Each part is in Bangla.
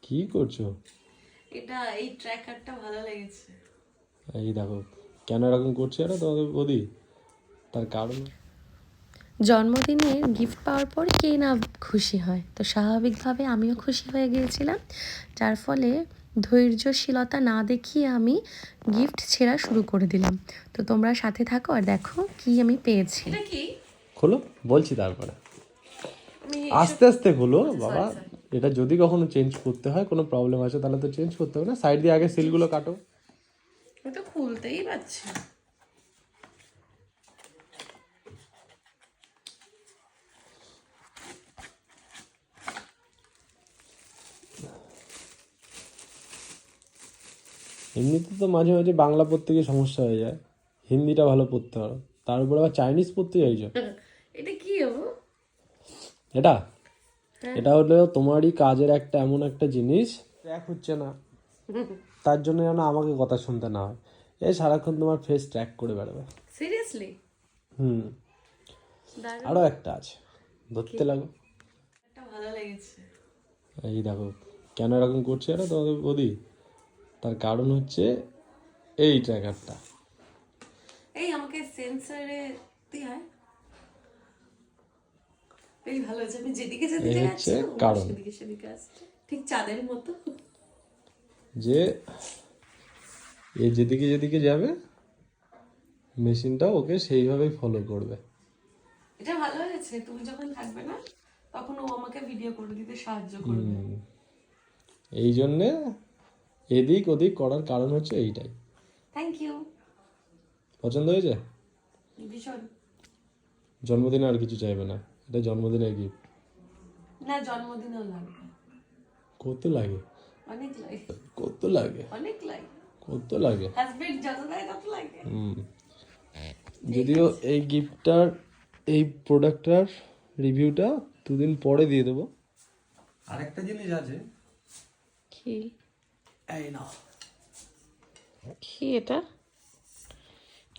কি করছো? এটা এই ট্র্যাকারটা ভালো লেগেছে। এই দেখো কেন এরকম করছে এটা তোমাদের বৌদি, তার কারণ জন্মদিনে গিফট পাওয়ার পর কে না খুশি হয়, তো স্বাভাবিকভাবে আমিও খুশি হয়ে গিয়েছিলাম, যার ফলে ধৈর্যশীলতা না দেখিয়ে আমি গিফট ছেঁড়া শুরু করে দিলাম। তো তোমরা সাথে থাকো আর দেখো কি আমি পেয়েছি। এটা কি? খোলো, বলছি তারপরে আমি আস্তে আস্তে খোলো বাবা। এটা যদি কখনো চেঞ্জ করতে হয়, কোনো প্রবলেম আছে তাহলে তো চেঞ্জ করতে হবে না। সাইড দিয়ে আগে সিলগুলো কাটো। আমি তো খুলতেই পারছি না। এমনিতে তো মাঝে মাঝে বাংলা পড়তে গিয়ে সমস্যা হয়ে যায়, হিন্দিটা ভালো পড়তে পারো, তার উপরে আবার চাইনিজ পড়তে চাইছো। এটা কি হবো? এটা এটা হলো তোমারই কাজের একটা এমন একটা জিনিস ট্র্যাক হচ্ছে না, তার জন্য যেন আমাকে কথা শুনতে না হয়। এই সারাক্ষণ তোমার ফেস ট্র্যাক করে বেড়াবে। সিরিয়াসলি? হুম, দারুণ। আরও একটা আছে, ধরতে লাগো। এটা ভালো লেগেছে। এই দেখো কেন এরকম করছে এটা তোমাদের বৌদি, তার কারণ হচ্ছে এই ট্র্যাকারটা। এই আমাকে সেন্সরে দিয়ে হয়। এই ভালো হচ্ছে, আমি যেদিকে যেদিকে এই যাচ্ছি হচ্ছে কারণ। সেদিকে সেদিকে আসছে, ঠিক চাঁদের মতো। যে এ যেদিকে যেদিকে যাবে মেশিনটা ওকে সেইভাবেই ফলো করবে। এটা ভালো হয়েছে, তুমি যখন থাকবে না তখন ও আমাকে ভিডিও করে দিতে সাহায্য করবে। এই জন্যে এদিক ওদিক করার কারণ হচ্ছে এইটাই। Thank you. পছন্দ হয়েছে? ভীষণ। জন্মদিনে আর কিছু চাইবে না, এটা জন্মদিনের গিফট। না, জন্মদিনও লাগবে। কত লাগে? অনেক লাগে। কত লাগে? অনেক লাগে। কত লাগে? হাজবেন্ড যত দেয় তত লাগে। যদিও এই গিফটটার, এই প্রোডাক্টটার রিভিউটা দুদিন পরে দিয়ে দেবো। আরেকটা জিনিস আছে। কি? এই না, কি এটা?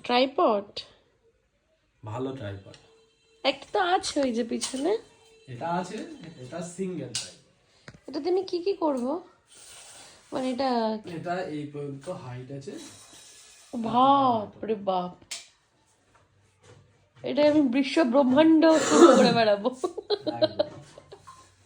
ট্রাইপড? ভালো ট্রাইপড। একটা তো আছে ওই যে পিছনে। এটা আছে, এটা সিঙ্গেল ট্রাইপড। এটাতে আমি কি কি করব? মানে এটা এটা এই পর্যন্ত হাইট আছে। বাপ রে বাপ, এটা আমি বিশ্ব ব্রহ্মাণ্ড শুরু করে বেড়াবো। একদম।